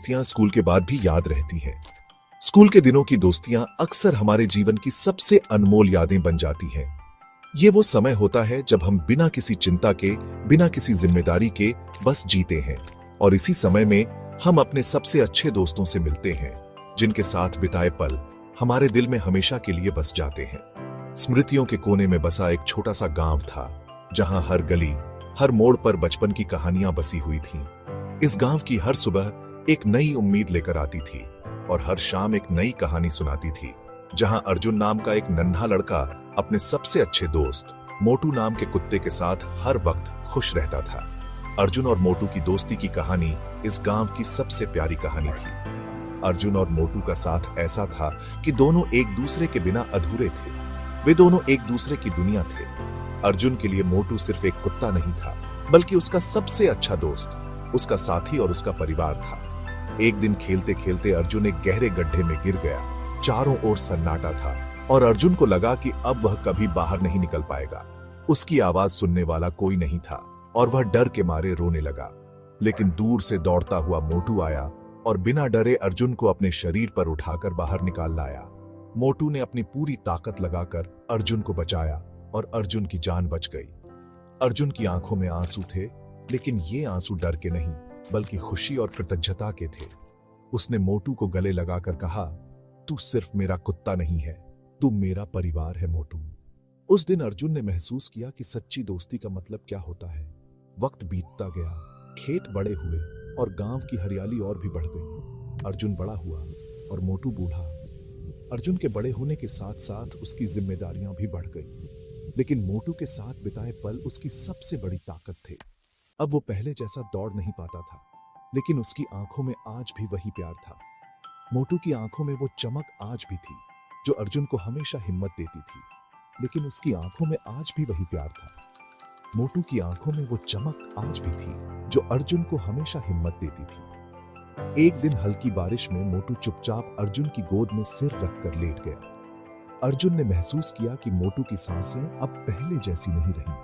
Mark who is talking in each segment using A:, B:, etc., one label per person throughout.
A: दोस्तियां school के बाद भी याद रहती हैं। स्कूल के दिनों की दोस्तियां अक्सर हमारे जीवन की सबसे अनमोल यादें बन जाती हैं। ये वो समय होता है जब हम बिना किसी चिंता के, बिना किसी जिम्मेदारी के बस जीते हैं, और इसी समय में हम अपने सबसे अच्छे दोस्तों से मिलते हैं, जिनके साथ बिताए पल हमारे दिल में हमेशा के लिए बस जाते हैं। स्मृतियों के कोने में बसा एक छोटा सा गांव था, जहां हर गली, हर मोड़ पर बचपन की कहानियां बसी हुई थीं। इस गांव की हर सुबह एक नई उम्मीद लेकर आती थी और हर शाम एक नई कहानी सुनाती थी, जहां अर्जुन नाम का एक नन्हा लड़का अपने सबसे अच्छे दोस्त मोटू नाम के कुत्ते के साथ हर वक्त खुश रहता था। अर्जुन और मोटू की दोस्ती की कहानी इस गांव की सबसे प्यारी कहानी थी। अर्जुन और मोटू का साथ ऐसा था कि दोनों एक दूसरे के बिना अधूरे थे। वे दोनों एक दूसरे की दुनिया थे। अर्जुन के लिए मोटू सिर्फ एक कुत्ता नहीं था, बल्कि उसका सबसे अच्छा दोस्त, उसका साथी और उसका परिवार था। एक दिन खेलते खेलते अर्जुन एक गहरे गड्ढे में गिर गया। चारों ओर सन्नाटा था और अर्जुन को लगा कि अब वह कभी बाहर नहीं निकल पाएगा। उसकी आवाज सुनने वाला कोई नहीं था और वह डर के मारे रोने लगा। लेकिन दूर से दौड़ता हुआ मोटू आया और बिना डरे अर्जुन को अपने शरीर पर उठाकर बाहर निकाल लाया। मोटू ने अपनी पूरी ताकत लगाकर अर्जुन को बचाया और अर्जुन की जान बच गई। अर्जुन की आंखों में आंसू थे, लेकिन ये आंसू डर के नहीं, बल्कि खुशी और कृतज्ञता के थे। उसने मोटू को गले लगाकर कहा, तू सिर्फ मेरा कुत्ता नहीं है, तू मेरा परिवार है मोटू। उस दिन अर्जुन ने महसूस किया कि सच्ची दोस्ती का मतलब क्या होता है। वक्त बीतता गया, खेत बड़े हुए और गांव की हरियाली और भी बढ़ गई। अर्जुन बड़ा हुआ और मोटू बूढ़ा। अर्जुन के बड़े होने के साथ साथ उसकी जिम्मेदारियां भी बढ़ गई, लेकिन मोटू के साथ बिताए पल उसकी सबसे बड़ी ताकत थे। अब वो पहले जैसा दौड़ नहीं पाता था, लेकिन उसकी आंखों में आज भी वही प्यार था। मोटू की आंखों में वो चमक आज भी थी, जो अर्जुन को हमेशा हिम्मत देती थी, लेकिन उसकी आंखों में आज भी वही प्यार था। मोटू की आंखों में वो चमक आज भी थी, जो अर्जुन को हमेशा हिम्मत देती थी। एक दिन हल्की बारिश में मोटू चुपचाप अर्जुन की गोद में सिर रखकर लेट गया। अर्जुन ने महसूस किया कि मोटू की सांसें अब पहले जैसी नहीं रहीं।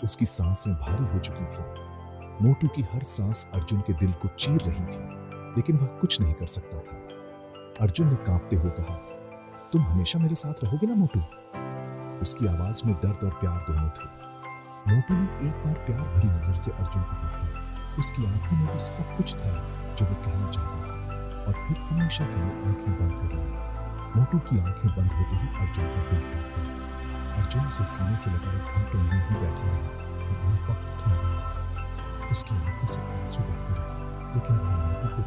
A: उसकी सांसें भारी हो चुकी थी। मोटू की हर सांस अर्जुन के दिल को चीर रही थी, लेकिन वह कुछ नहीं कर सकता था। अर्जुन ने कांपते हुए कहा, तुम हमेशा मेरे साथ रहोगे ना मोटू? उसकी आवाज में दर्द और प्यार दोनों थे। मोटू ने एक बार प्यार भरी नजर से अर्जुन को देखा। उसकी आंखों में वो सब कुछ था जो वो कहना चाहता था, और फिर हमेशा के लिए आंखें बंद कर ली। मोटू की आंखें बंद होते ही अर्जुन का दिल टूट गया। अर्जुन उसे सीने से लगाकर घंटों यूं ही बैठा रहा और वक्त थम गया। उसकी आंखों से आंसू बहते रहे, लेकिन वह मोटू को